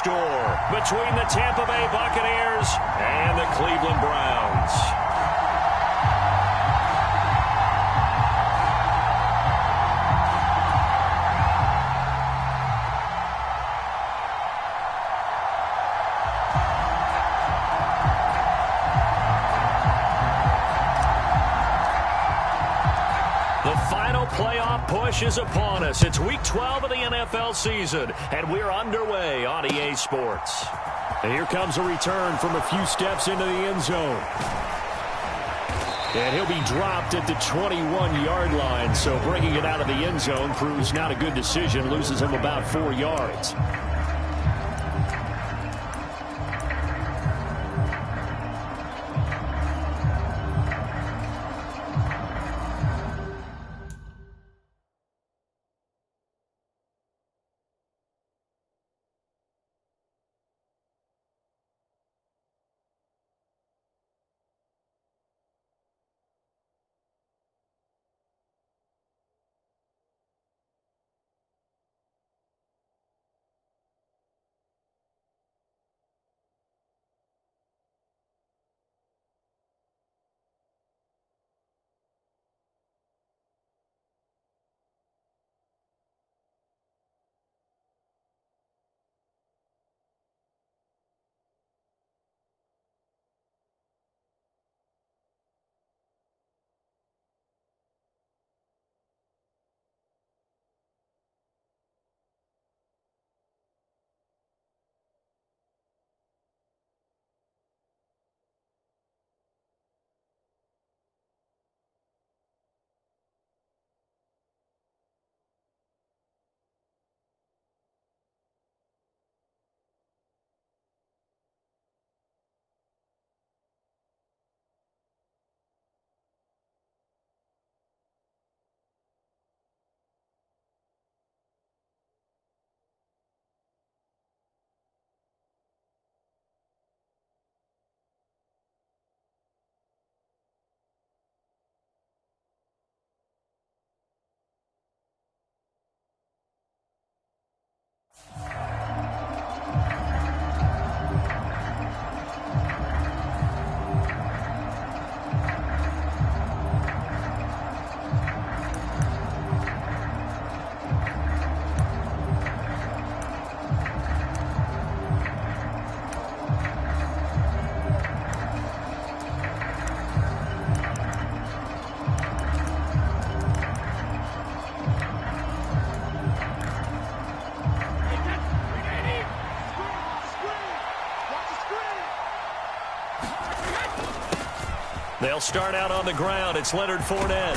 store between the Tampa Bay Buccaneers and the Cleveland Browns. Playoff push is upon us. It's Week 12 of the NFL season, and we're underway on EA Sports. And here comes a return from a few steps into the end zone. And he'll be dropped at the 21-yard line, so bringing it out of the end zone proves not a good decision, loses him about 4 yards. They'll start out on the ground. It's Leonard Fournette.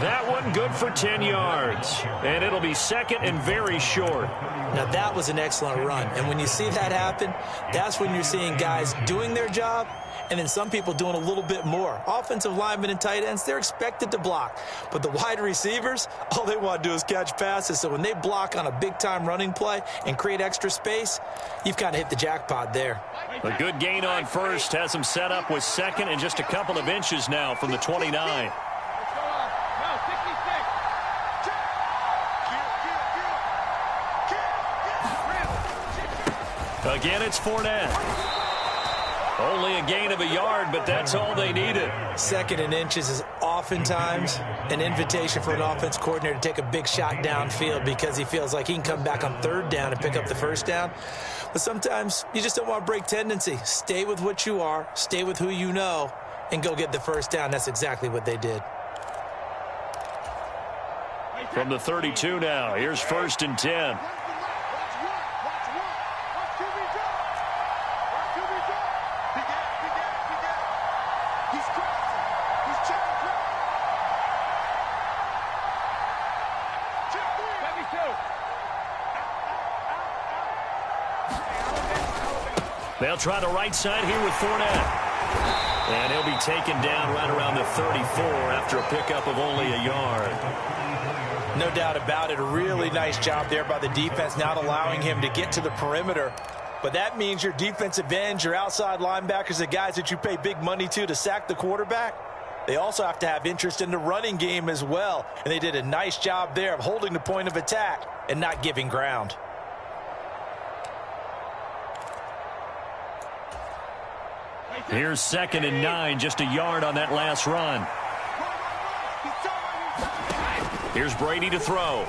That one good for 10 yards. And it'll be second and very short. Now, that was an excellent run. And when you see that happen, that's when you're seeing guys doing their job and then some people doing a little bit more. Offensive linemen and tight ends, they're expected to block. But the wide receivers, all they want to do is catch passes. So when they block on a big-time running play and create extra space, you've kind of hit the jackpot there. A good gain on first has him set up with second and just a couple of inches now from the 29. Again, it's Fournette. Only a gain of a yard, but that's all they needed. Second and inches is oftentimes an invitation for an offense coordinator to take a big shot downfield because he feels like he can come back on third down and pick up the first down. But sometimes you just don't want to break tendency. Stay with what you are, stay with who you know, and go get the first down. That's exactly what they did. From the 32 now, here's 1st and 10. They'll try the right side here with Fournette. And he'll be taken down right around the 34 after a pickup of only a yard. No doubt about it. A really nice job there by the defense, not allowing him to get to the perimeter. But that means your defensive ends, your outside linebackers, the guys that you pay big money to sack the quarterback, they also have to have interest in the running game as well. And they did a nice job there of holding the point of attack and not giving ground. Here's 2nd and 9, just a yard on that last run. Here's Brady to throw.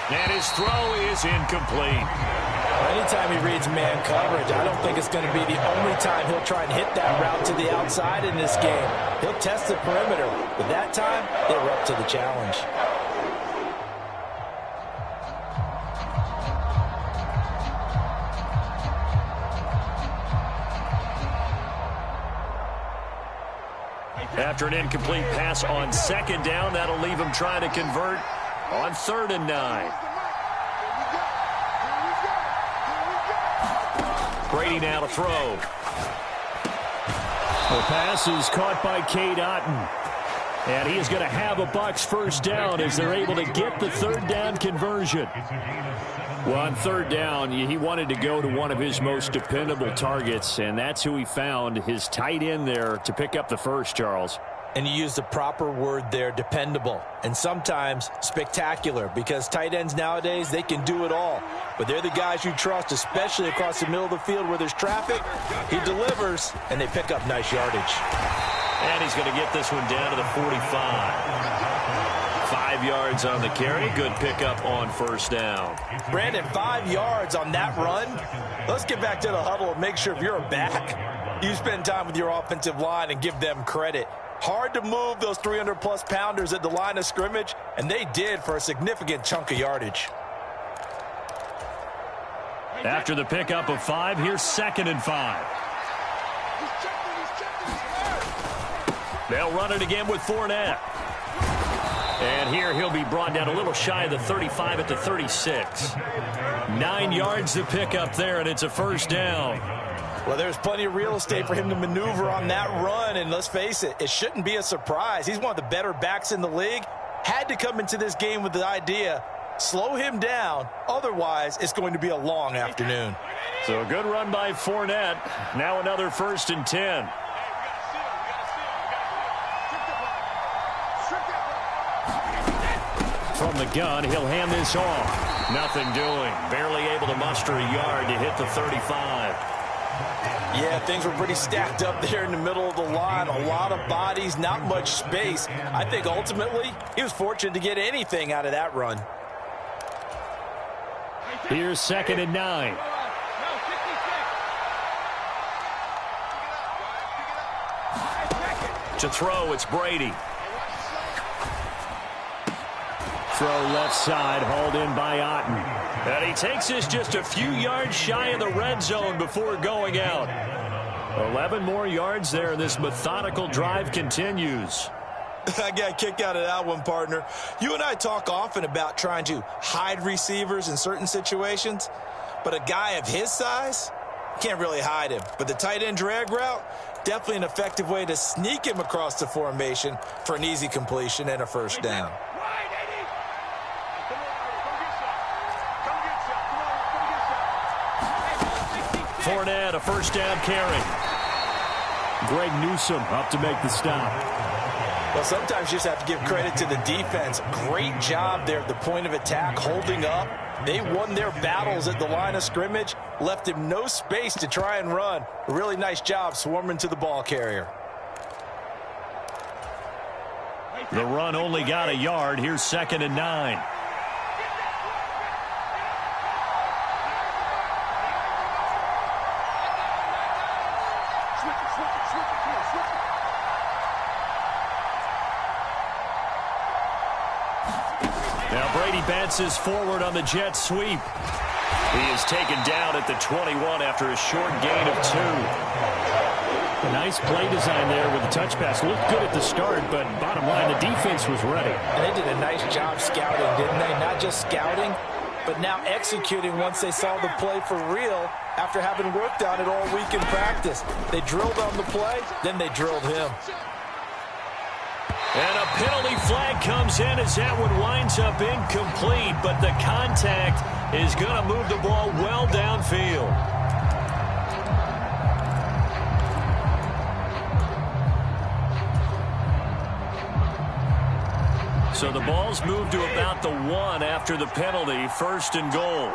And his throw is incomplete. Anytime he reads man coverage, I don't think it's going to be the only time he'll try and hit that route to the outside in this game. He'll test the perimeter, but that time, they were up to the challenge. After an incomplete pass on 2nd down, that'll leave him trying to convert on 3rd and 9. Brady now to throw. The pass is caught by Cade Otton. And he is going to have a Bucs first down as they're able to get the 3rd down conversion. Well, on 3rd down, he wanted to go to one of his most dependable targets, and that's who he found, his tight end there, to pick up the first, Charles. And you used the proper word there, dependable, and sometimes spectacular, because tight ends nowadays, they can do it all. But they're the guys you trust, especially across the middle of the field where there's traffic. He delivers, and they pick up nice yardage. And he's going to get this one down to the 45. 5 yards on the carry. Good pickup on 1st down. Brandon, 5 yards on that run. Let's get back to the huddle and make sure if you're a back, you spend time with your offensive line and give them credit. Hard to move those 300-plus pounders at the line of scrimmage, and they did for a significant chunk of yardage. After the pickup of 5, here's 2nd and 5. They'll run it again with Fournette. And here he'll be brought down a little shy of the 35 at the 36. 9 yards to pick up there, and it's a 1st down. Well, there's plenty of real estate for him to maneuver on that run, and let's face it, it shouldn't be a surprise. He's one of the better backs in the league. Had to come into this game with the idea, slow him down, otherwise it's going to be a long afternoon. So a good run by Fournette. Now another 1st and 10. From the gun, he'll hand this off. Nothing doing. Barely able to muster a yard to hit the 35. Yeah, things were pretty stacked up there in the middle of the line. A lot of bodies, not much space. I think ultimately he was fortunate to get anything out of that run. Here's 2nd and 9. To throw, it's Brady. Throw left side, hauled in by Otton. And he takes this just a few yards shy of the red zone before going out. 11 more yards there, and this methodical drive continues. I got a kick out of that one, partner. You and I talk often about trying to hide receivers in certain situations, but a guy of his size can't really hide him. But the tight end drag route, definitely an effective way to sneak him across the formation for an easy completion and a 1st down. Fournette, a 1st down carry. Greg Newsome up to make the stop. Well, sometimes you just have to give credit to the defense. Great job there at the point of attack, holding up. They won their battles at the line of scrimmage, left him no space to try and run. A really nice job swarming to the ball carrier. The run only got a yard. Here's 2nd and 9. Now Brady bounces forward on the jet sweep. He is taken down at the 21 after a short gain of 2. A nice play design there with the touch pass. Looked good at the start, but bottom line, the defense was ready. And they did a nice job scouting, didn't they? Not just scouting, but now executing once they saw the play for real after having worked on it all week in practice. They drilled on the play, then they drilled him. And a penalty flag comes in as that one winds up incomplete, but the contact is going to move the ball well downfield. So the ball's moved to about the 1 after the penalty, 1st and goal.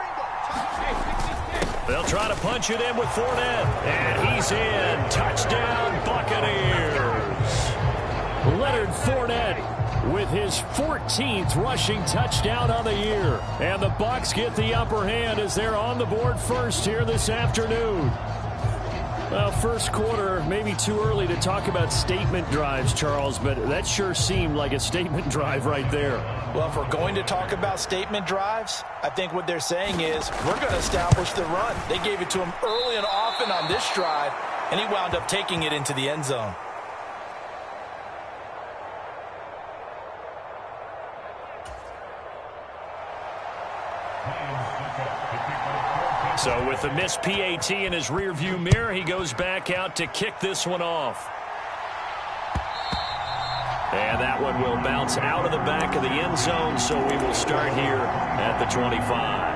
They'll try to punch it in with Fournette. And he's in. Touchdown, Buccaneers. Leonard Fournette with his 14th rushing touchdown on the year. And the Bucs get the upper hand as they're on the board first here this afternoon. Well, first quarter, maybe too early to talk about statement drives, Charles, but that sure seemed like a statement drive right there. Well, if we're going to talk about statement drives, I think what they're saying is we're going to establish the run. They gave it to him early and often on this drive, and he wound up taking it into the end zone. So with the missed PAT in his rearview mirror, he goes back out to kick this one off. And that one will bounce out of the back of the end zone, so we will start here at the 25.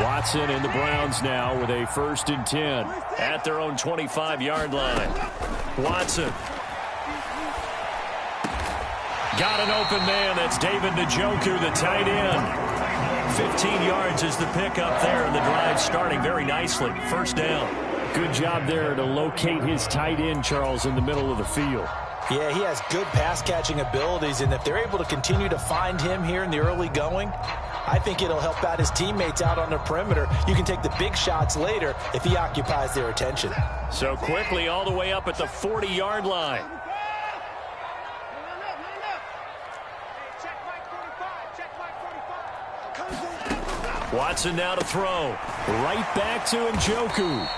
Watson and the Browns now with a 1st and 10 at their own 25-yard line. Watson. Got an open man. That's David Njoku, the tight end. 15 yards is the pickup there, and the drive starting very nicely. 1st down. Good job there to locate his tight end, Charles, in the middle of the field. Yeah, he has good pass-catching abilities, and if they're able to continue to find him here in the early going, I think it'll help out his teammates out on the perimeter. You can take the big shots later if he occupies their attention. So quickly all the way up at the 40-yard line. Watson now to throw. Right back to Njoku.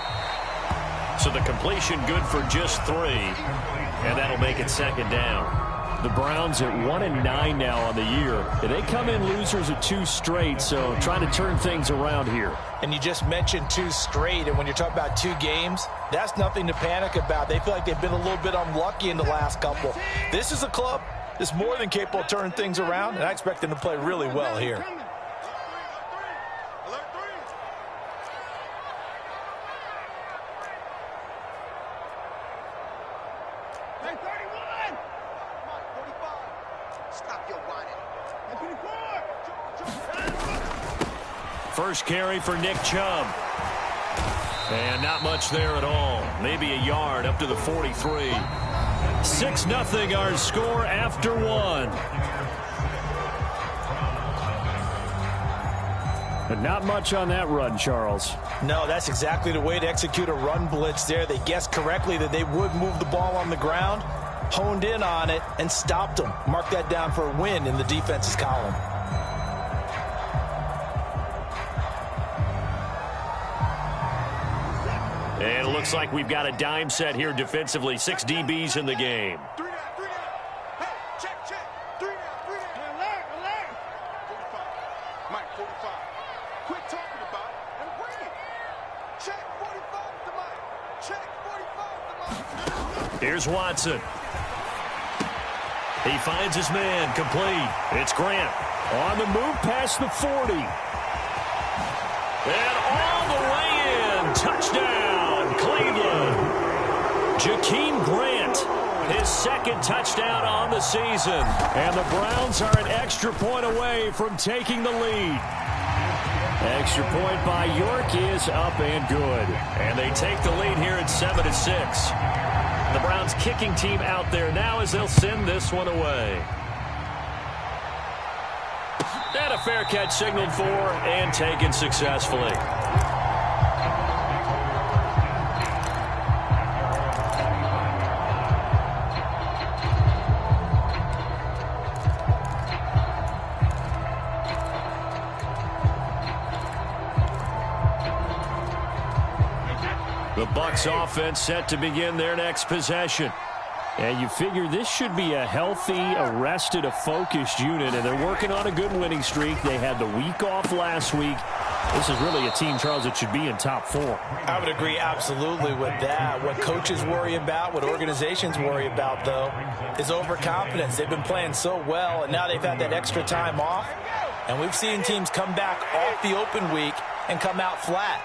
So the completion good for just 3. And that'll make it 2nd down. The Browns at 1-9 now on the year. They come in losers of 2 straight, so trying to turn things around here. And you just mentioned 2 straight, and when you're talking about 2 games, that's nothing to panic about. They feel like they've been a little bit unlucky in the last couple. This is a club that's more than capable of turning things around, and I expect them to play really well here. First carry for Nick Chubb. And not much there at all. Maybe a yard up to the 43. 6-0 our score after 1. But not much on that run, Charles. No, that's exactly the way to execute a run blitz there. They guessed correctly that they would move the ball on the ground, honed in on it, and stopped them. Mark that down for a win in the defense's column. And it looks like we've got a dime set here defensively. 6 DBs in the game. 3 down, 3 down. Hey, check. 3 down, 3 down. Alert. 45. Mike, 45. Quit talking about it and bring it. Check 45 to Mike. Check 45 to Mike. Here's Watson. He finds his man. Complete. It's Grant. On the move past the 40. And all the way in. Touchdown, Cleveland. Jakeem Grant, his 2nd touchdown on the season. And the Browns are an extra point away from taking the lead. Extra point by York is up and good. And they take the lead here at 7-6. The Browns kicking team out there now as they'll send this one away. And a fair catch signaled for and taken successfully. The Bucs offense set to begin their next possession. And you figure this should be a healthy, arrested, a focused unit, and they're working on a good winning streak. They had the week off last week. This is really a team, Charles, that should be in top form. I would agree absolutely with that. What coaches worry about, what organizations worry about, though, is overconfidence. They've been playing so well, and now they've had that extra time off. And we've seen teams come back off the open week and come out flat.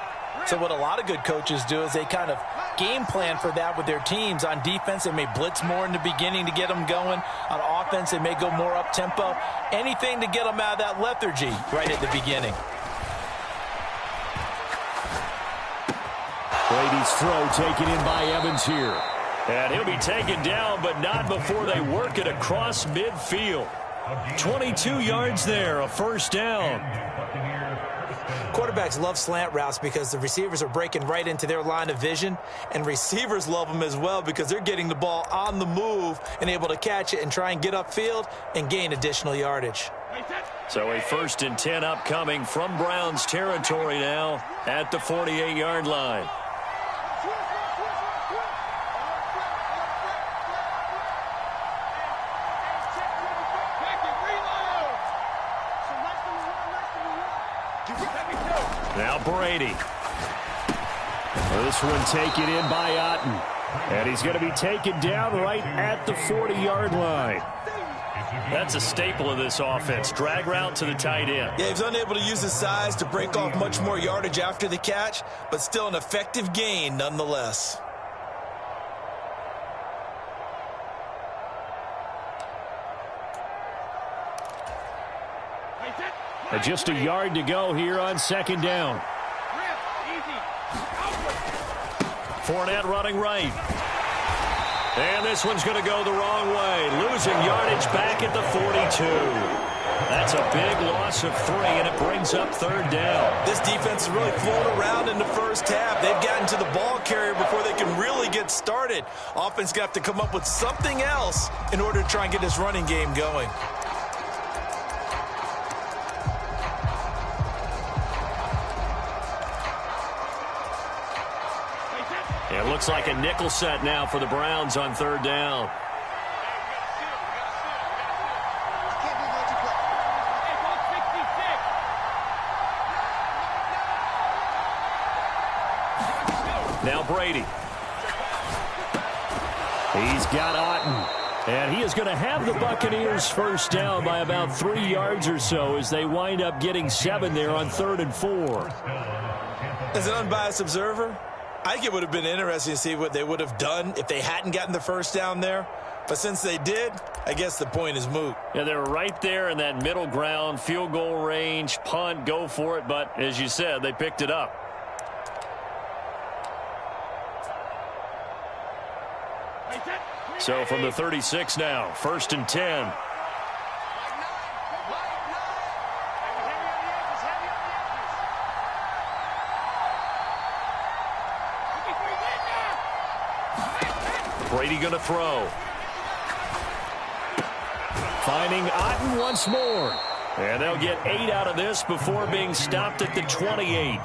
So what a lot of good coaches do is they kind of game plan for that with their teams. On defense, they may blitz more in the beginning to get them going. On offense, they may go more up-tempo. Anything to get them out of that lethargy right at the beginning. Brady's throw taken in by Evans here. And he'll be taken down, but not before they work it across midfield. 22 yards there, a first down. Quarterbacks love slant routes because the receivers are breaking right into their line of vision, and receivers love them as well because they're getting the ball on the move and able to catch it and try and get upfield and gain additional yardage. So a 1st and 10 upcoming from Browns territory now at the 48-yard line. Now Brady. This one taken in by Otten. And he's going to be taken down right at the 40-yard line. That's a staple of this offense. Drag route to the tight end. Yeah, he's unable to use his size to break off much more yardage after the catch, but still an effective gain nonetheless. Just a yard to go here on 2nd down. Fournette running right. And this one's going to go the wrong way. Losing yardage back at the 42. That's a big loss of 3, and it brings up 3rd down. This defense is really flown around in the first half. They've gotten to the ball carrier before they can really get started. Offense got to come up with something else in order to try and get this running game going. It looks like a nickel set now for the Browns on 3rd down. Now Brady. He's got Otten. And he is going to have the Buccaneers first down by about 3 yards or so as they wind up getting 7 there on 3rd and 4. As an unbiased observer, I think it would have been interesting to see what they would have done if they hadn't gotten the first down there. But since they did, I guess the point is moot. Yeah, they're right there in that middle ground, field goal range, punt, go for it. But as you said, they picked it up. So from the 36 now, 1st and 10. Brady going to throw. Finding Otten once more. And they'll get 8 out of this before being stopped at the 28.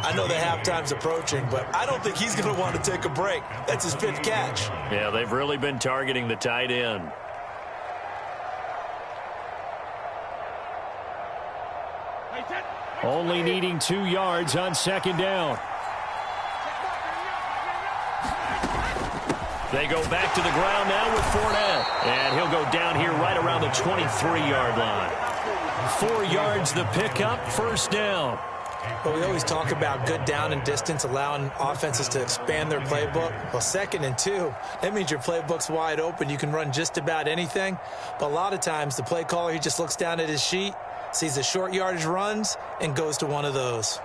I know the halftime's approaching, but I don't think he's going to want to take a break. That's his 5th catch. Yeah, they've really been targeting the tight end. Only needing 2 yards on 2nd down. They go back to the ground now with Fournette. And he'll go down here right around the 23-yard line. 4 yards the pickup, 1st down. Well, we always talk about good down and distance, allowing offenses to expand their playbook. Well, 2nd and 2, that means your playbook's wide open. You can run just about anything. But a lot of times, the play caller, he just looks down at his sheet, sees the short yardage runs, and goes to one of those.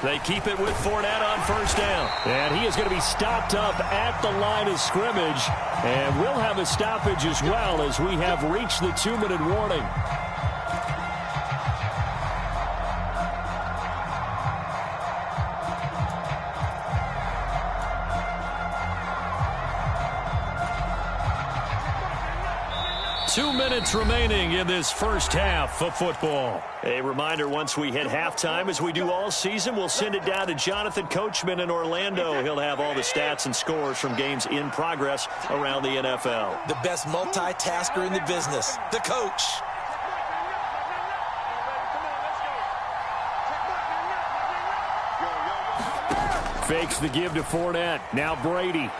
They keep it with Fournette on 1st down. And he is going to be stopped up at the line of scrimmage. And we'll have a stoppage as well as we have reached the 2-minute warning. 2 minutes remaining in this first half of football. A reminder, once we hit halftime, as we do all season, we'll send it down to Jonathan Coachman in Orlando. He'll have all the stats and scores from games in progress around the NFL. The best multitasker in the business, the coach. Fakes the give to Fournette. Now Brady.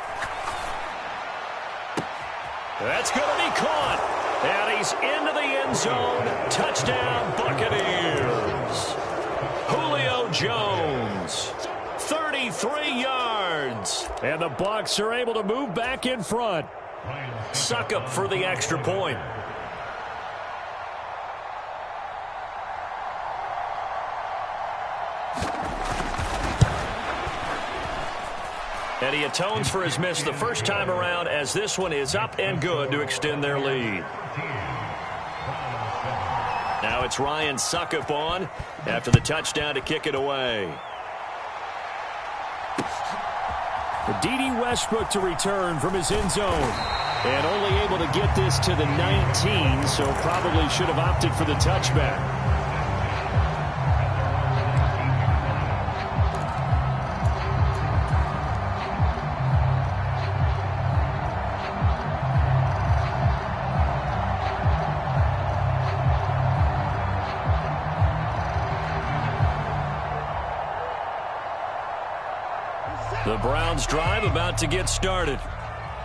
That's going to be caught. And he's into the end zone. Touchdown, Buccaneers. Julio Jones. 33 yards. And the Bucs are able to move back in front. Suckup for the extra point. And he atones for his miss the first time around, as this one is up and good to extend their lead. Now it's Ryan Suckup on after the touchdown to kick it away. D.D. Westbrook to return from his end zone. And only able to get this to the 19, so probably should have opted for the touchback. The Browns drive about to get started.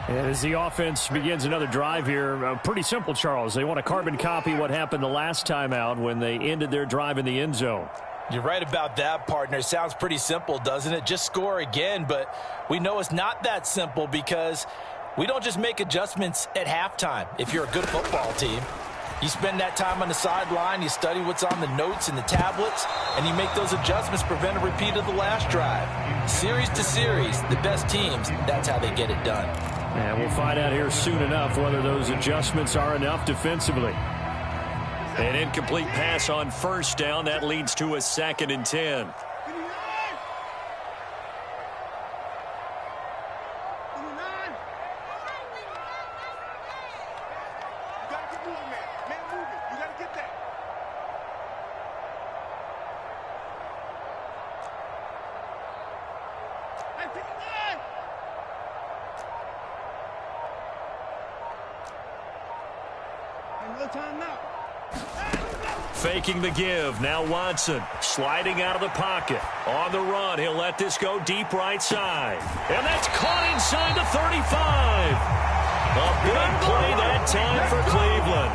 And as the offense begins another drive here, pretty simple, Charles. They want to carbon copy what happened the last time out when they ended their drive in the end zone. You're right about that, partner. Sounds pretty simple, doesn't it? Just score again, but we know it's not that simple because we don't just make adjustments at halftime. If you're a good football team, you spend that time on the sideline, you study what's on the notes and the tablets, and you make those adjustments, prevent a repeat of the last drive. Series to series, the best teams, that's how they get it done. And we'll find out here soon enough whether those adjustments are enough defensively. An incomplete pass on first down. That leads to a 2nd and 10. Faking the give. Now Watson sliding out of the pocket. On the run. He'll let this go deep right side. And that's caught inside the 35. A big play that time for Cleveland.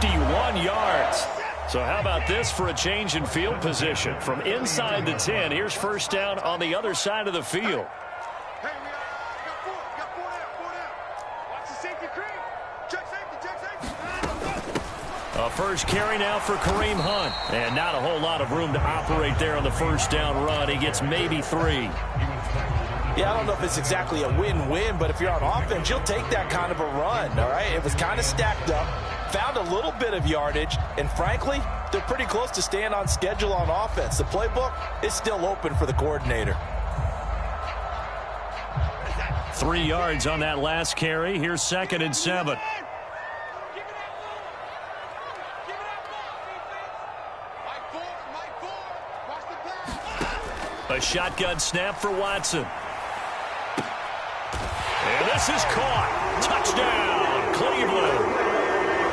51 yards. So how about this for a change in field position? From inside the 10, here's first down on the other side of the field. A first carry now for Kareem Hunt. And not a whole lot of room to operate there on the first down run. He gets maybe 3. Yeah, I don't know if it's exactly a win-win, but if you're on offense, you'll take that kind of a run, all right? It was kind of stacked up, found a little bit of yardage, and frankly, they're pretty close to staying on schedule on offense. The playbook is still open for the coordinator. 3 yards on that last carry. Here's 2nd and 7. A shotgun snap for Watson. And this is caught. Touchdown, Cleveland.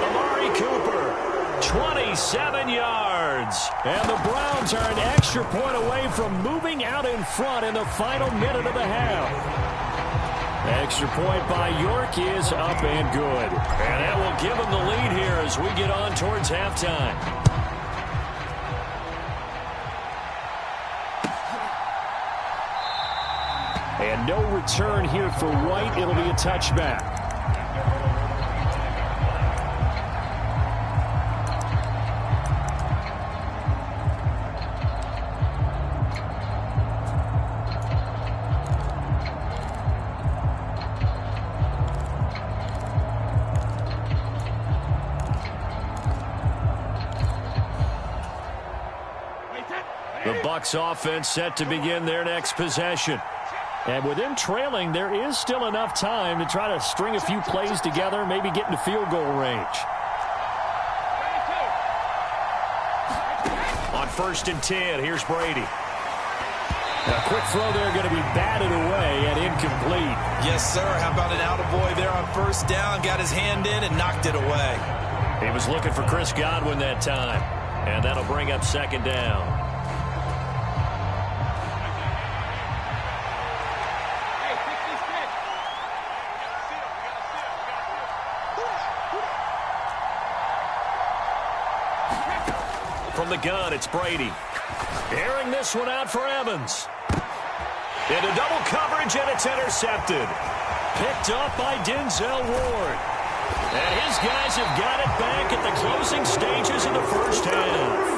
Amari Cooper, 27 yards. And the Browns are an extra point away from moving out in front in the final minute of the half. Extra point by York is up and good. And that will give them the lead here as we get on towards halftime. And no return here for White. It'll be a touchback. The Bucs offense set to begin their next possession. And with them trailing, there is still enough time to try to string a few plays together, maybe get into field goal range. On 1st and 10, here's Brady. A quick throw there going to be batted away and incomplete. Yes, sir. How about an attaboy there on 1st down? Got his hand in and knocked it away. He was looking for Chris Godwin that time. And that'll bring up 2nd down. From the gun, it's Brady. Airing this one out for Evans. Into double coverage, and it's intercepted. Picked up by Denzel Ward. And his guys have got it back at the closing stages of the first half.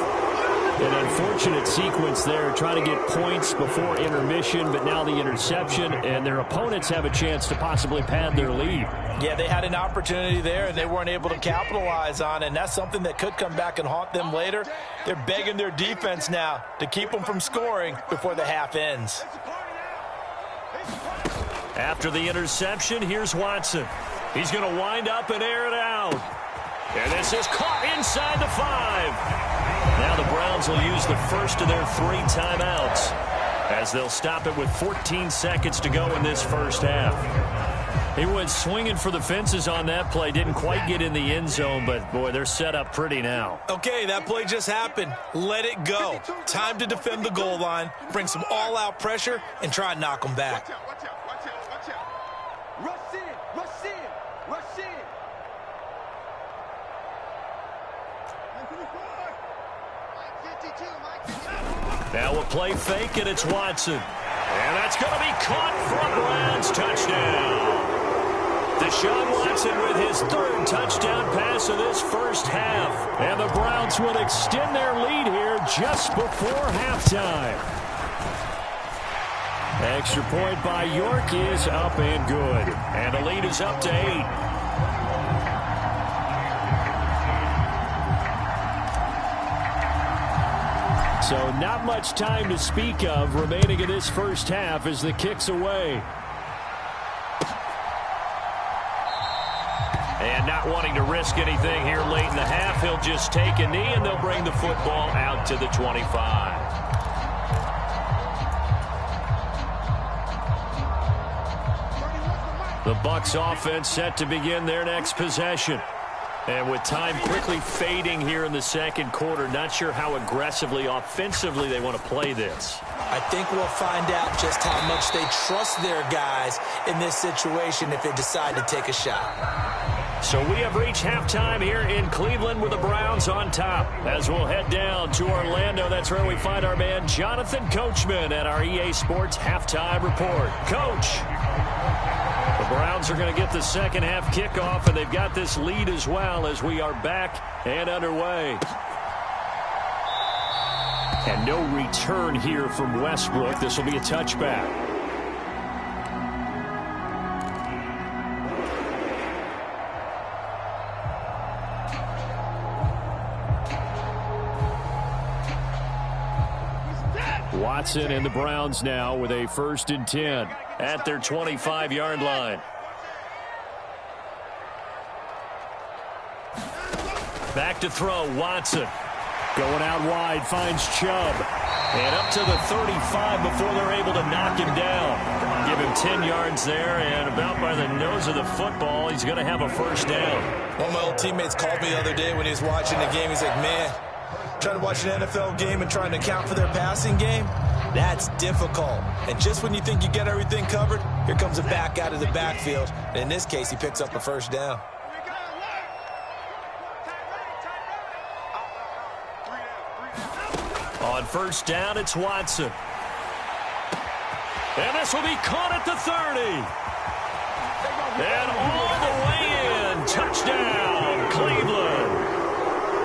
An unfortunate sequence there, trying to get points before intermission, but now the interception, and their opponents have a chance to possibly pad their lead. Yeah, they had an opportunity there, and they weren't able to capitalize on it, and that's something that could come back and haunt them later. They're begging their defense now to keep them from scoring before the half ends. After the interception, here's Watson. He's going to wind up and air it out. And this is caught inside the 5. Now the Browns will use the first of their 3 timeouts as they'll stop it with 14 seconds to go in this first half. He went swinging for the fences on that play. Didn't quite get in the end zone, but, boy, they're set up pretty now. Okay, that play just happened. Let it go. Time to defend the goal line, bring some all-out pressure, and try and knock them back. Watch out. Rush in. Now a play fake, and it's Watson. And that's going to be caught for a Browns touchdown. Deshaun Watson with his 3rd touchdown pass of this first half. And the Browns would extend their lead here just before halftime. Extra point by York is up and good. And the lead is up to 8. So not much time to speak of remaining in this first half as the kick's away. And not wanting to risk anything here late in the half, he'll just take a knee and they'll bring the football out to the 25. The Bucs offense set to begin their next possession. And with time quickly fading here in the second quarter, not sure how aggressively, offensively they want to play this. I think we'll find out just how much they trust their guys in this situation if they decide to take a shot. So we have reached halftime here in Cleveland with the Browns on top. As we'll head down to Orlando, that's where we find our man Jonathan Coachman at our EA Sports Halftime Report. Coach, the Browns are going to get the second half kickoff, and they've got this lead as well as we are back and underway. And no return here from Westbrook. This will be a touchback. Watson and the Browns now with a 1st and 10 at their 25-yard line. Back to throw, Watson. Going out wide, finds Chubb. And up to the 35 before they're able to knock him down. Give him 10 yards there, and about by the nose of the football, he's going to have a 1st down. One of my old teammates called me the other day when he was watching the game. He's like, man, trying to watch an NFL game and trying to account for their passing game, that's difficult. And just when you think you get everything covered, here comes a back out of the backfield. And in this case, he picks up a 1st down. On 1st down, it's Watson. And this will be caught at the 30. And all the way in. Touchdown, Cleveland.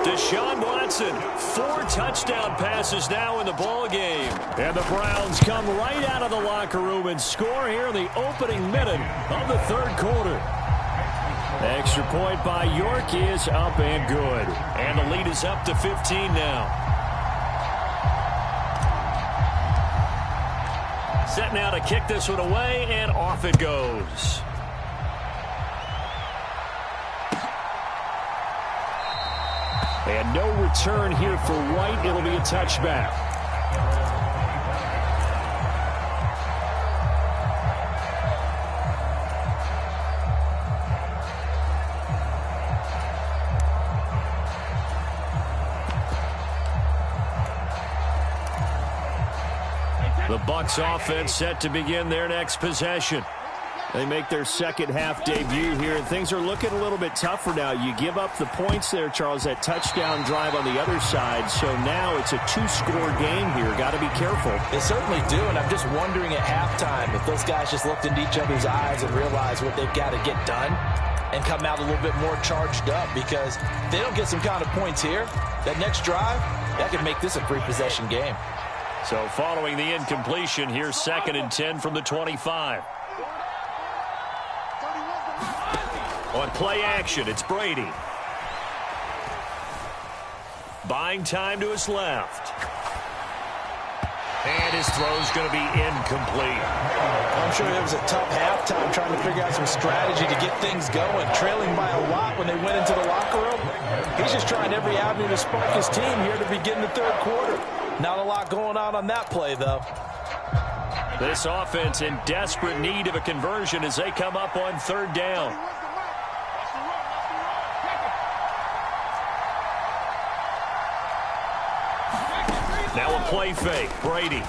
Deshaun Watson, 4 touchdown passes now in the ball game. And the Browns come right out of the locker room and score here in the opening minute of the 3rd quarter. Extra point by York is up and good. And the lead is up to 15 now. Set now to kick this one away, and off it goes. And no return here for White. It'll be a touchback. The Bucs offense set to begin their next possession. They make their second half debut here, and things are looking a little bit tougher now. You give up the points there, Charles, that touchdown drive on the other side. So now it's a two-score game here. Got to be careful. They certainly do, and I'm just wondering at halftime if those guys just looked into each other's eyes and realized what they've got to get done and come out a little bit more charged up, because if they don't get some kind of points here, that next drive, that could make this a three-possession game. So following the incompletion, here's 2nd and 10 from the 25. On play action, it's Brady. Buying time to his left. And his throw's going to be incomplete. I'm sure it was a tough halftime trying to figure out some strategy to get things going. Trailing by a lot when they went into the locker room. He's just trying every avenue to spark his team here to begin the third quarter. Not a lot going on that play, though. This offense in desperate need of a conversion as they come up on 3rd down. Now a play fake. Brady.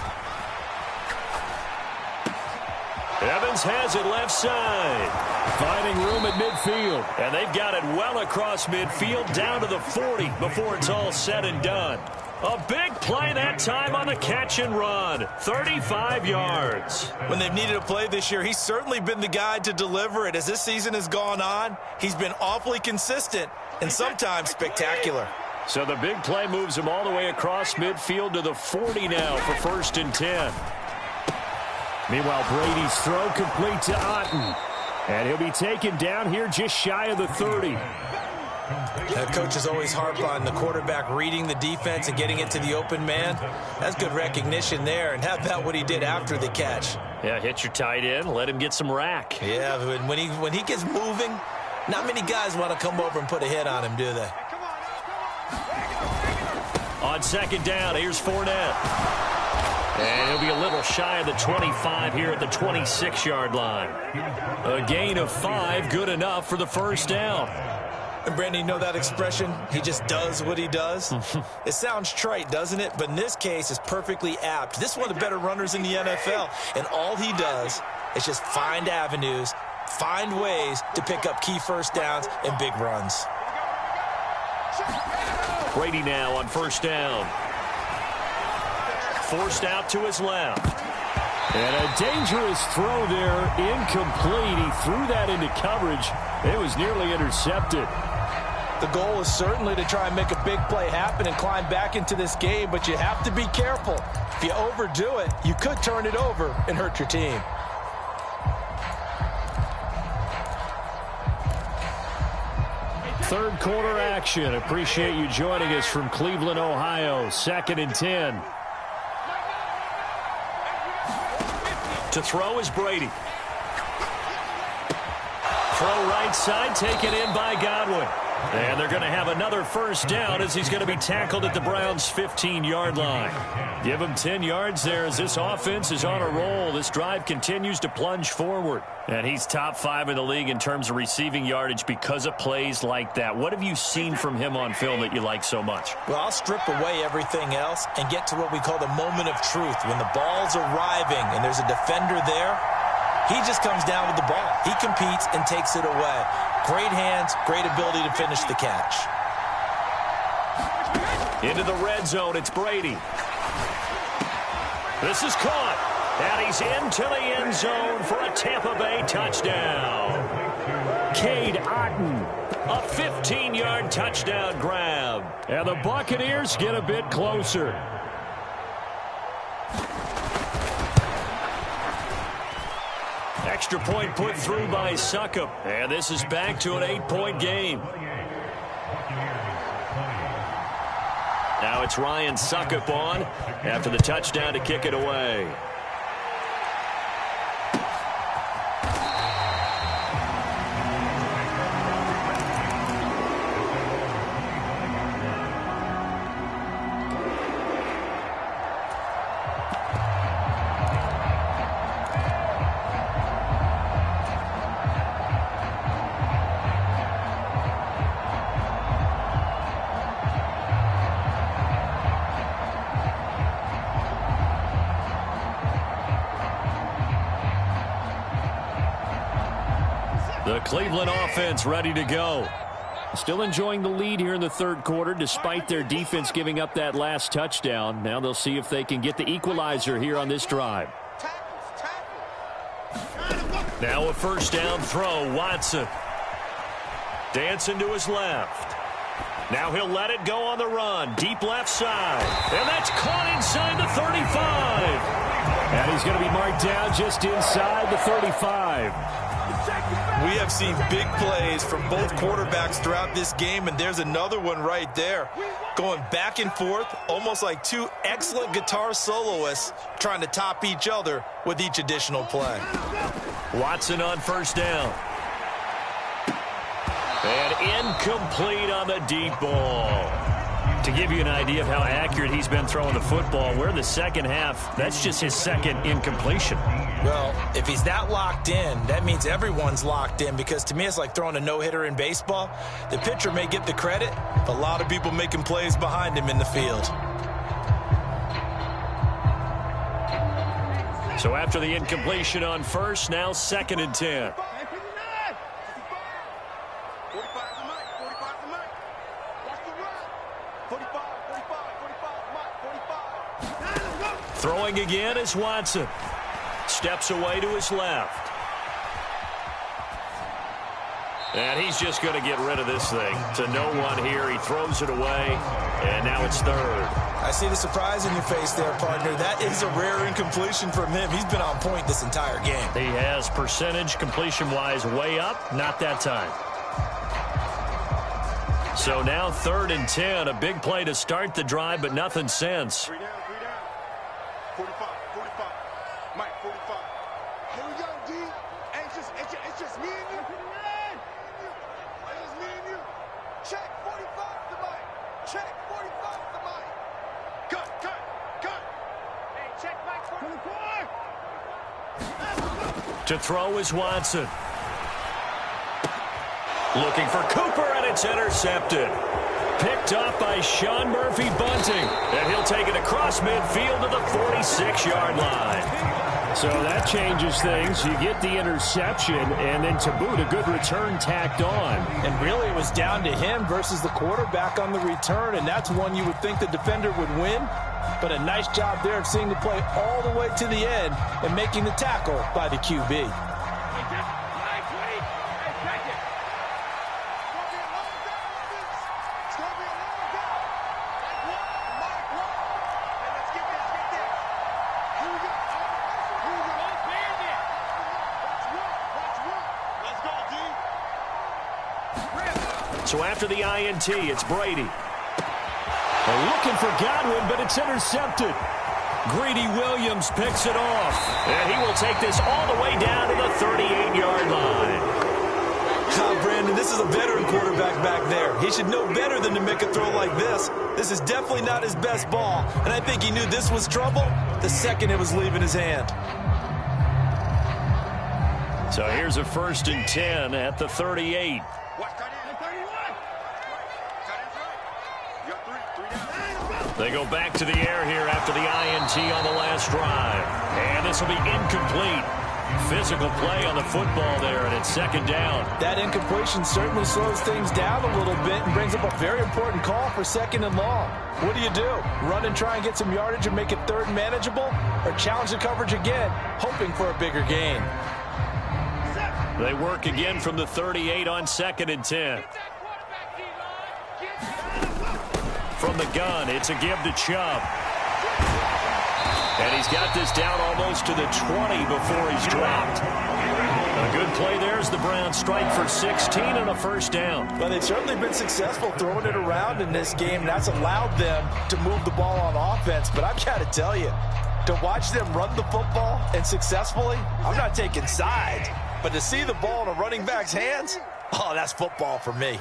Evans has it left side. Finding room at midfield. And they've got it well across midfield down to the 40 before it's all said and done. A big play that time on the catch and run. 35 yards. When they've needed a play this year, he's certainly been the guy to deliver it. As this season has gone on, he's been awfully consistent and sometimes spectacular. So the big play moves him all the way across midfield to the 40 now for 1st and 10. Meanwhile, Brady's throw complete to Otten. And he'll be taken down here just shy of the 30. Coaches always harp on the quarterback reading the defense and getting it to the open man. That's good recognition there. And how about what he did after the catch? Yeah, hit your tight end, let him get some rack. Yeah, when he gets moving, not many guys want to come over and put a hit on him, do they? On 2nd down, here's Fournette. And he'll be a little shy of the 25 here at the 26-yard line. A gain of 5, good enough for the 1st down. And Brandon, you know that expression? He just does what he does. It sounds trite, doesn't it? But in this case, it's perfectly apt. This is one of the better runners in the NFL. And all he does is just find avenues, find ways to pick up key 1st downs and big runs. Brady now on 1st down. Forced out to his left. And a dangerous throw there, incomplete. He threw that into coverage. It was nearly intercepted. The goal is certainly to try and make a big play happen and climb back into this game, but you have to be careful. If you overdo it, you could turn it over and hurt your team. Third quarter action. Appreciate you joining us from Cleveland, Ohio. 2nd and 10. To throw is Brady. Throw right side, taken in by Godwin. And they're going to have another 1st down as he's going to be tackled at the Browns' 15-yard line. Give him 10 yards there as this offense is on a roll. This drive continues to plunge forward. And he's top 5 in the league in terms of receiving yardage because of plays like that. What have you seen from him on film that you like so much? Well, I'll strip away everything else and get to what we call the moment of truth. When the ball's arriving and there's a defender there, he just comes down with the ball. He competes and takes it away. Great hands, great ability to finish the catch. Into the red zone, it's Brady. This is caught, and he's into the end zone for a Tampa Bay touchdown. Cade Otten, a 15-yard touchdown grab. And the Buccaneers get a bit closer. Extra point put through by Succop. And this is back to an 8-point game. Now it's Ryan Succop on after the touchdown to kick it away. The Cleveland offense ready to go. Still enjoying the lead here in the third quarter despite their defense giving up that last touchdown. Now they'll see if they can get the equalizer here on this drive. Now a first down throw. Watson dancing to his left. Now he'll let it go on the run. Deep left side. And that's caught inside the 35. And he's going to be marked down just inside the 35. We have seen big plays from both quarterbacks throughout this game, and there's another one right there. Going back and forth, almost like two excellent guitar soloists trying to top each other with each additional play. Watson on first down. And incomplete on the deep ball. To give you an idea of how accurate he's been throwing the football, we're in the second half. That's just his second incompletion. Well, if he's that locked in, that means everyone's locked in, because to me it's like throwing a no-hitter in baseball. The pitcher may get the credit, but a lot of people making plays behind him in the field. So after the incompletion on first, now 2nd and 10. Throwing again is Watson. Steps away to his left. And he's just going to get rid of this thing. To no one here. He throws it away. And now it's 3rd. I see the surprise in your face there, partner. That is a rare incompletion from him. He's been on point this entire game. He has percentage completion-wise way up. Not that time. So now 3rd and 10. A big play to start the drive, but nothing since. 3 down. 45. Mike, 45. Here we go, D. It's just me and you. It's just me and you. Check 45 to Mike. Check 45 to Mike. Cut. Hey, check Mike 44. To throw is Watson. Looking for Cooper, and it's intercepted. Picked up by Sean Murphy Bunting. And he'll take it across midfield to the 46-yard line. So that changes things. You get the interception, and then to boot, a good return tacked on. And really it was down to him versus the quarterback on the return, and that's one you would think the defender would win. But a nice job there of seeing the play all the way to the end and making the tackle by the QB. So after the INT, it's Brady. They're looking for Godwin, but it's intercepted. Greedy Williams picks it off. And he will take this all the way down to the 38-yard line. Brandon, this is a veteran quarterback back there. He should know better than to make a throw like this. This is definitely not his best ball. And I think he knew this was trouble the second it was leaving his hand. So here's a 1st and 10 at the 38. They go back to the air here after the INT on the last drive. And this will be incomplete. Physical play on the football there, and it's 2nd down. That incompletion certainly slows things down a little bit and brings up a very important call for 2nd and long. What do? Run and try and get some yardage and make it 3rd manageable? Or challenge the coverage again, hoping for a bigger gain? They work again from the 38 on 2nd and 10. From the gun, it's a give to Chubb. And he's got this down almost to the 20 before he's dropped. A good play there as the Browns strike for 16 and a 1st down. Well, they've certainly been successful throwing it around in this game. That's allowed them to move the ball on offense. But I've got to tell you, to watch them run the football and successfully, I'm not taking sides. But to see the ball in a running back's hands, oh, that's football for me.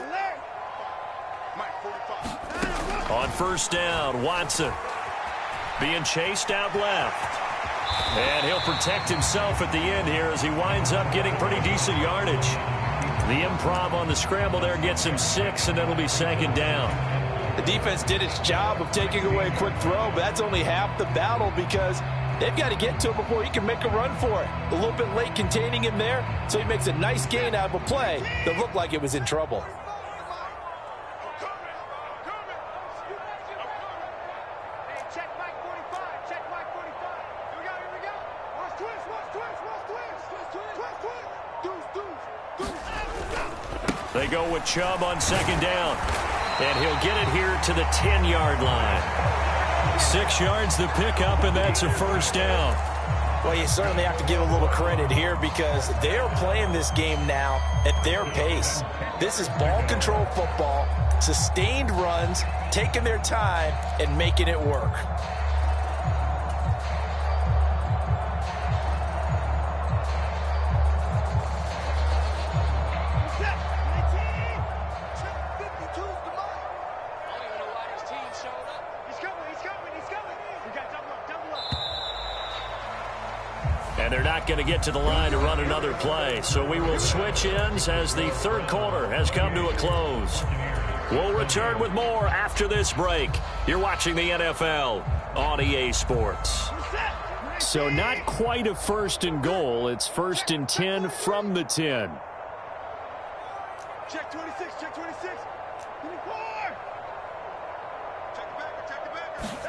On 1st down, Watson being chased out left. And he'll protect himself at the end here as he winds up getting pretty decent yardage. The improv on the scramble there gets him 6, and it'll be 2nd down. The defense did its job of taking away a quick throw, but that's only half the battle because They've got to get to him before he can make a run for it. A little bit late containing him there, so he makes a nice gain out of a play that looked like it was in trouble. They go with Chubb on second down. And he'll get it here to the 10-yard line. 6 yards the pickup, and that's a first down. Well, you certainly have to give a little credit here because they're playing this game now at their pace. This is ball control football, sustained runs, taking their time, and making it work. And they're not going to get to the line to run another play. So we will switch ends as the third quarter has come to a close. We'll return with more after this break. You're watching the NFL on EA Sports. So not quite a first and goal. It's first and 10 from the 10. Check 26, check 26. 24. Check the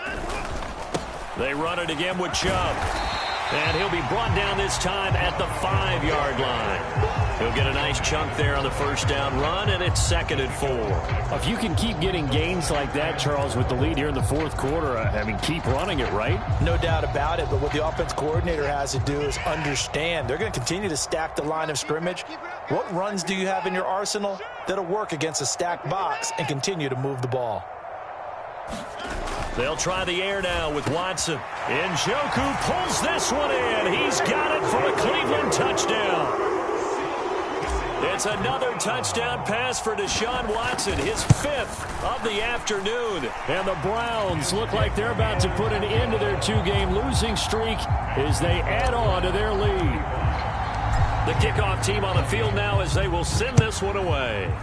backer. They run it again with Chubb. And he'll be brought down this time at the 5-yard line. He'll get a nice chunk there on the first down run, and it's 2nd and 4. If you can keep getting gains like that, Charles, with the lead here in the fourth quarter, I mean, keep running it, right? No doubt about it, but what the offense coordinator has to do is understand. They're going to continue to stack the line of scrimmage. What runs do you have in your arsenal that'll work against a stacked box and continue to move the ball? They'll try the air now with Watson. Njoku pulls this one in. He's got it for a Cleveland touchdown. It's another touchdown pass for Deshaun Watson, his 5th of the afternoon. And the Browns look like they're about to put an end to their 2-game losing streak as they add on to their lead. The kickoff team on the field now as they will send this one away.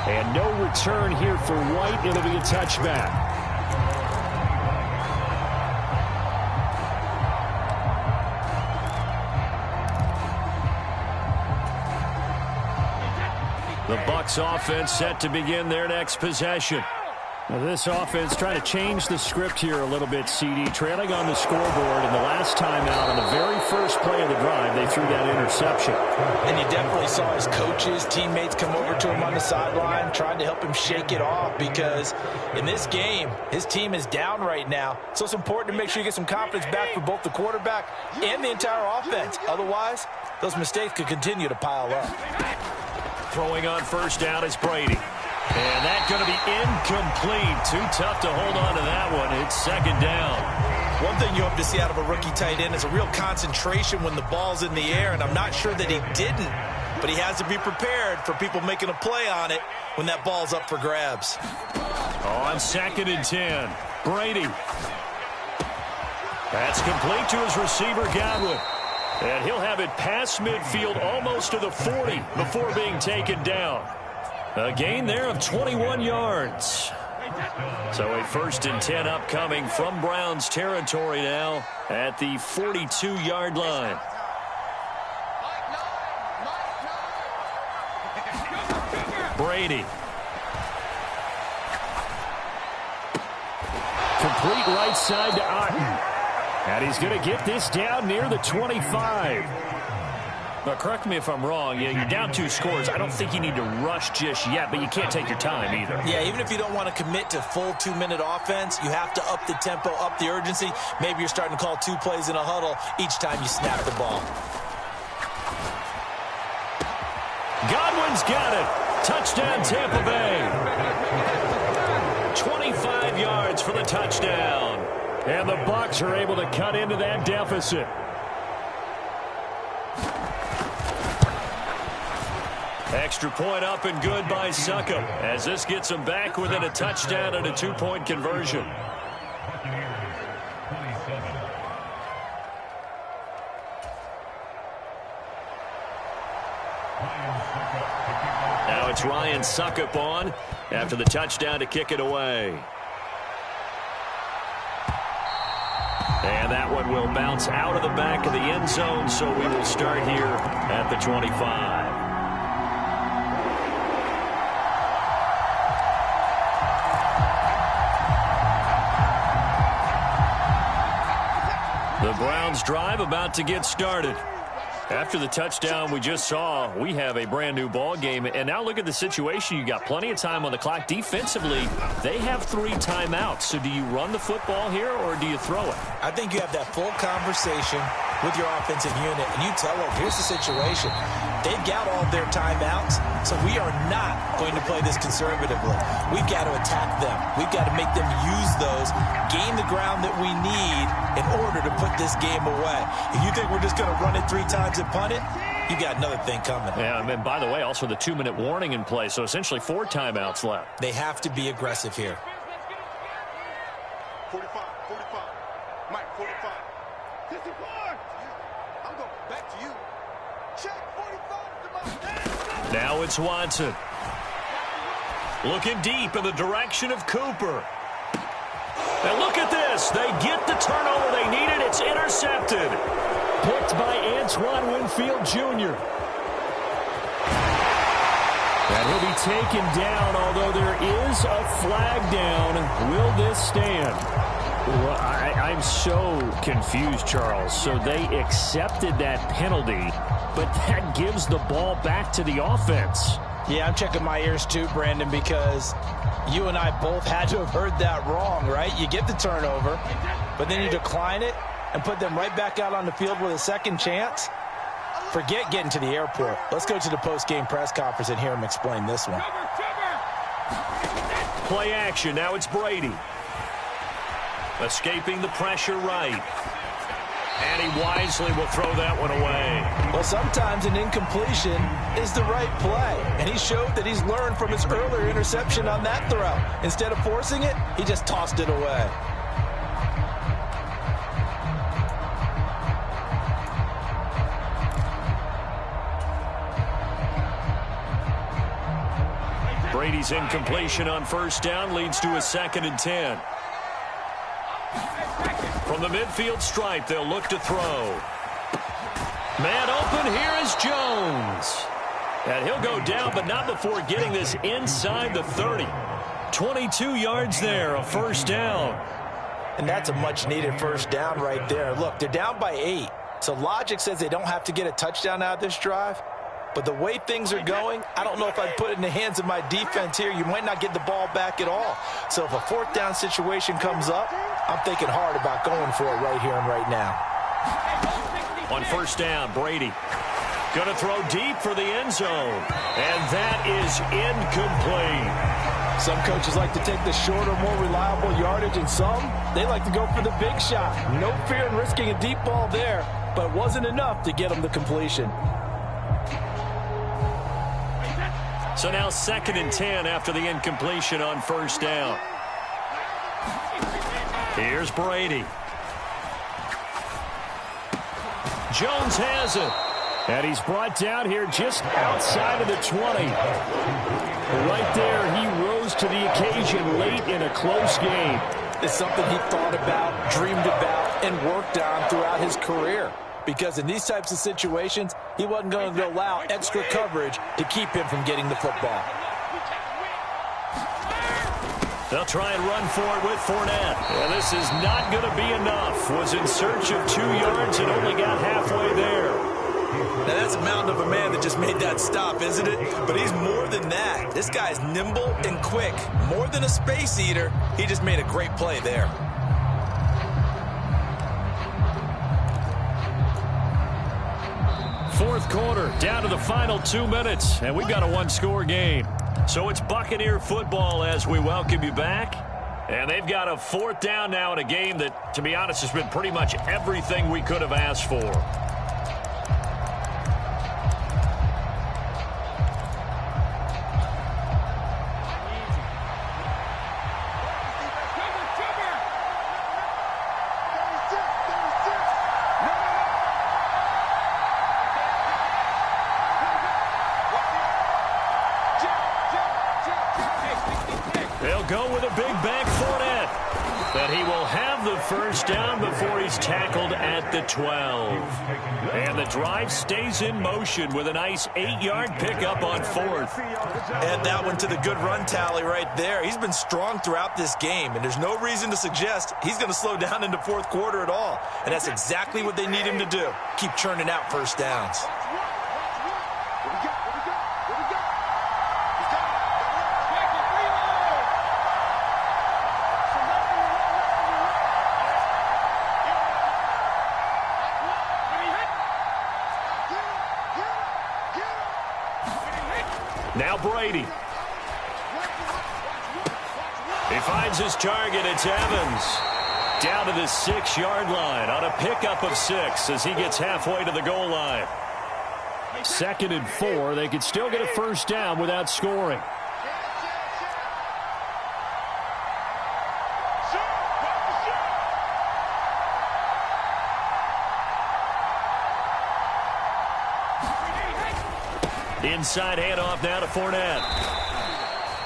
And no return here for White. It'll be a touchback. The Bucs offense set to begin their next possession. Now this offense trying to change the script here a little bit, CD. Trailing on the scoreboard, and the last time out on the very first play of the drive, they threw that interception. And you definitely saw his coaches, teammates come over to him on the sideline, trying to help him shake it off because in this game, his team is down right now. So it's important to make sure you get some confidence back for both the quarterback and the entire offense. Otherwise, those mistakes could continue to pile up. Throwing on first down is Brady. And that's going to be incomplete. Too tough to hold on to that one. It's 2nd down. One thing you hope to see out of a rookie tight end is a real concentration when the ball's in the air, and I'm not sure that he didn't, but he has to be prepared for people making a play on it when that ball's up for grabs. On 2nd and 10, Brady. That's complete to his receiver, Godwin. And he'll have it past midfield almost to the 40 before being taken down. A gain there of 21 yards. So a 1st and 10 upcoming from Browns territory now at the 42-yard line. Brady. Complete right side to Otten. And he's going to get this down near the 25. Now, correct me if I'm wrong. You're down 2 scores. I don't think you need to rush just yet, but you can't take your time either. Yeah, even if you don't want to commit to full 2-minute offense, you have to up the tempo, up the urgency. Maybe you're starting to call 2 plays in a huddle each time you snap the ball. Godwin's got it. Touchdown, Tampa Bay. 25 yards for the touchdown. And the Bucs are able to cut into that deficit. Extra point up and good by Suckup as this gets them back within a touchdown and a 2-point conversion. Now Now it's Ryan Suckup on after the touchdown to kick it away. And that one will bounce out of the back of the end zone, so we will start here at the 25. The Browns drive about to get started. After the touchdown we just saw, we have a brand new ball game. And now look at the situation. You got plenty of time on the clock. Defensively, they have 3 timeouts. So do you run the football here or do you throw it? I think you have that full conversation with your offensive unit, and you tell them, here's the situation. They've got all their timeouts, so we are not going to play this conservatively. We've got to attack them. We've got to make them use those, gain the ground that we need in order to put this game away. If you think we're just going to run it 3 times and punt it, you got another thing coming. Yeah, and by the way, also the 2-minute warning in play, so essentially 4 timeouts left. They have to be aggressive here. 45, 45. Mike, 45. 54. I'm going back to you. Check 45 to my. Now it's Watson. Looking deep in the direction of Cooper. And look at this. They get the turnover they needed. It's intercepted. Picked by Antoine Winfield Jr. And he'll be taken down, although there is a flag down. Will this stand? Well, I'm so confused, Charles. So they accepted that penalty, but that gives the ball back to the offense. Yeah, I'm checking my ears too, Brandon, because you and I both had to have heard that wrong, right? You get the turnover, but then you decline it and put them right back out on the field with a second chance. Forget getting to the airport. Let's go to the post-game press conference and hear him explain this one. Play action. Now it's Brady. Escaping the pressure right. And he wisely will throw that one away. Well, sometimes an incompletion is the right play. And he showed that he's learned from his earlier interception on that throw. Instead of forcing it, he just tossed it away. Brady's incompletion on first down leads to a 2nd and 10. From the midfield stripe, they'll look to throw. Man open, here is Jones. And he'll go down, but not before getting this inside the 30. 22 yards there, a first down. And that's a much-needed first down right there. Look, they're down by 8. So logic says they don't have to get a touchdown out of this drive. But the way things are going, I don't know if I'd put it in the hands of my defense here. You might not get the ball back at all. So if a 4th down situation comes up, I'm thinking hard about going for it right here and right now. On first down, Brady going to throw deep for the end zone. And that is incomplete. Some coaches like to take the shorter, more reliable yardage, and some, they like to go for the big shot. No fear in risking a deep ball there, but it wasn't enough to get them the completion. So now 2nd and 10 after the incompletion on first down. Here's Brady. Jones has it. And he's brought down here just outside of the 20. Right there, he rose to the occasion late in a close game. It's something he thought about, dreamed about, and worked on throughout his career. Because in these types of situations, he wasn't going to allow extra coverage to keep him from getting the football. They'll try and run for it with Fournette. And this is not going to be enough. Was in search of 2 yards and only got halfway there. Now that's a mountain of a man that just made that stop, isn't it? But he's more than that. This guy's nimble and quick. More than a space eater, he just made a great play there. Fourth quarter, down to the final 2 minutes, and we've got a 1-score game. So it's Buccaneer football as we welcome you back. And they've got a 4th down now in a game that, to be honest, has been pretty much everything we could have asked for. Check. go with a big back Fournette. But he will have the first down before he's tackled at the 12. And the drive stays in motion with a nice 8-yard pickup on fourth. Add that one to the good run tally right there. He's been strong throughout this game, and there's no reason to suggest he's going to slow down into fourth quarter at all. And that's exactly what they need him to do. Keep churning out first downs. Now Brady. He finds his target. It's Evans. Down to the 6-yard line on a pickup of 6 as he gets halfway to the goal line. 2nd and 4. They could still get a first down without scoring. Inside handoff now to Fournette.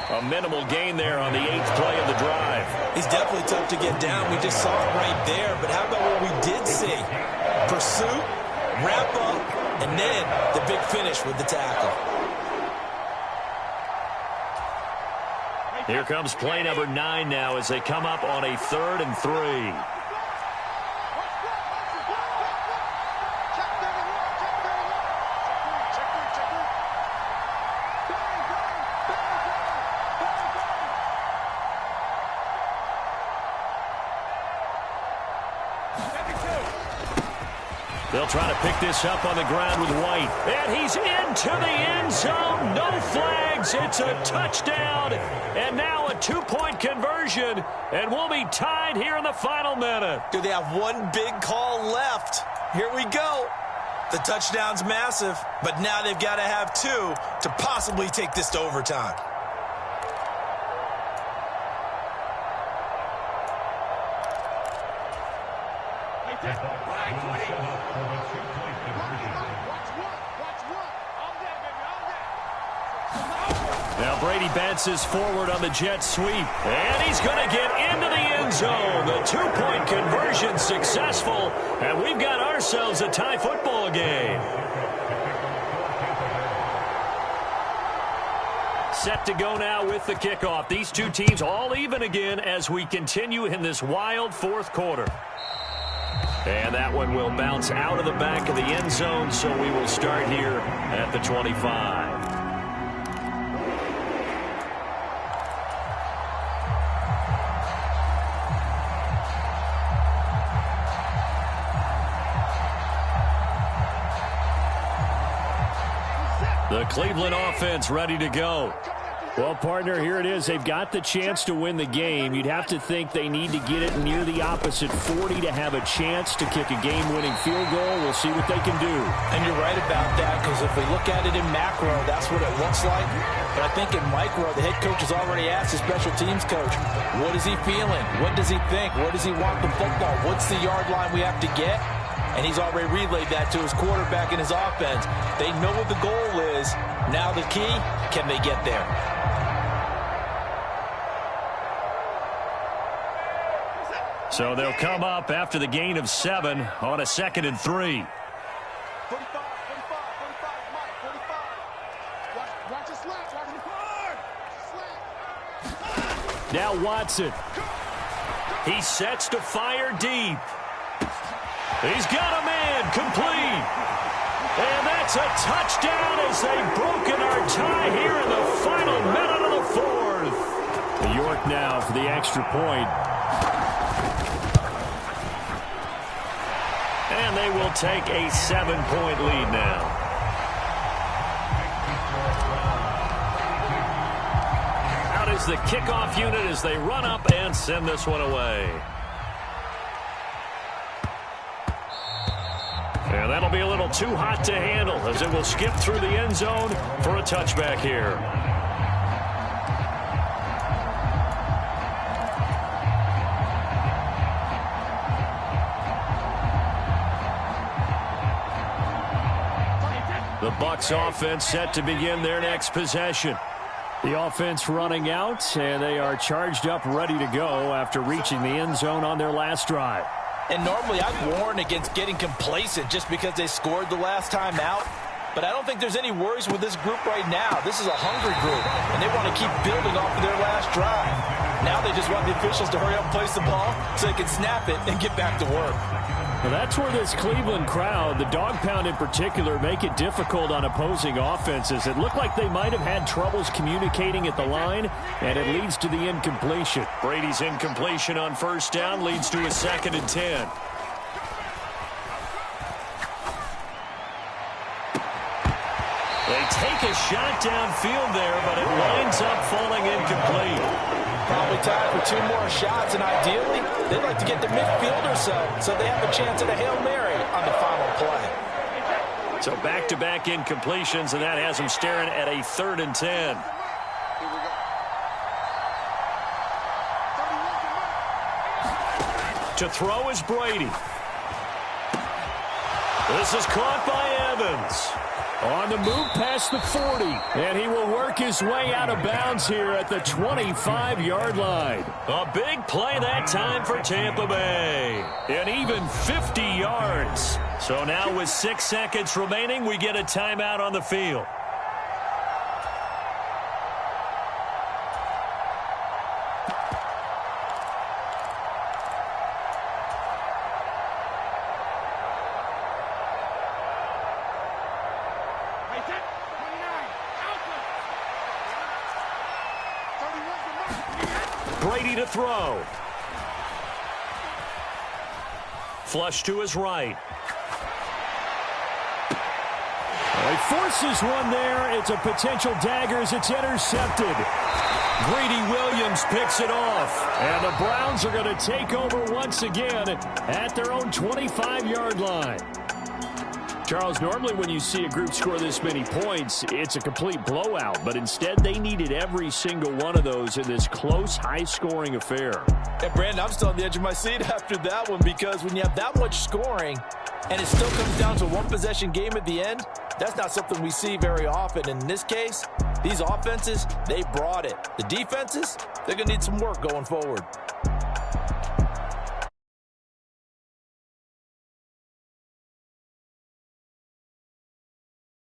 A minimal gain there on the 8th play of the drive. He's definitely tough to get down. We just saw it right there. But how about what we did see? Pursuit, wrap up, and then the big finish with the tackle. Here comes play number 9 now as they come up on a 3rd and 3. They'll try to pick this up on the ground with White. And he's into the end zone. No flags. It's a touchdown. And now a 2-point conversion. And we'll be tied here in the final minute. Do they have one big call left? Here we go. The touchdown's massive, but now they've got to have 2 to possibly take this to overtime. Now Brady bounces forward on the jet sweep. And he's going to get into the end zone. The 2-point conversion successful. And we've got ourselves a tie football game. Set to go now with the kickoff. These two teams all even again as we continue in this wild fourth quarter. And that one will bounce out of the back of the end zone, so we will start here at the 25. The Cleveland offense ready to go. Well, partner, here it is. They've got the chance to win the game. You'd have to think they need to get it near the opposite 40 to have a chance to kick a game-winning field goal. We'll see what they can do. And you're right about that, because if we look at it in macro, that's what it looks like. But I think in micro, the head coach has already asked the special teams coach, what is he feeling? What does he think? Where does he want the football? What's the yard line we have to get? And he's already relayed that to his quarterback and his offense. They know what the goal is. Now the key, can they get there? So they'll come up after the gain of 7 on a 2nd and 3. 45, 45, 45, Mike, 45. Watch it slap, watch it hard. Slap. Now Watson. He sets to fire deep. He's got a man complete. And that's a touchdown as they've broken our tie here in the final minute of the fourth. York now for the extra point. And they will take a 7-point lead now. Out is the kickoff unit as they run up and send this one away. And that'll be a little too hot to handle as it will skip through the end zone for a touchback here. The Bucs offense set to begin their next possession. The offense running out, and they are charged up, ready to go after reaching the end zone on their last drive. And normally I'd warn against getting complacent just because they scored the last time out. But I don't think there's any worries with this group right now. This is a hungry group, and they want to keep building off of their last drive. Now they just want the officials to hurry up and place the ball so they can snap it and get back to work. Well, that's where this Cleveland crowd, the dog pound in particular, make it difficult on opposing offenses. It looked like they might have had troubles communicating at the line, and it leads to the incompletion. Brady's incompletion on first down leads to a 2nd and 10. They take a shot downfield there, but it winds up falling incomplete. Probably time for 2 more shots, and ideally, they'd like to get to midfield or so they have a chance at a Hail Mary on the final play. So back-to-back incompletions, and that has them staring at a 3rd and 10. To throw is Brady. This is caught by Evans. On the move past the 40, and he will work his way out of bounds here at the 25-yard line. A big play that time for Tampa Bay. And even 50 yards. So now with 6 seconds remaining, we get a timeout on the field. Brady to throw. Flush to his right. He forces one there. It's a potential dagger as it's intercepted. Greedy Williams picks it off. And the Browns are going to take over once again at their own 25-yard line. Charles, normally when you see a group score this many points, it's a complete blowout. But instead, they needed every single one of those in this close, high-scoring affair. And, Brandon, I'm still on the edge of my seat after that one because when you have that much scoring and it still comes down to a one-possession game at the end, that's not something we see very often. In this case, these offenses, they brought it. The defenses, they're going to need some work going forward.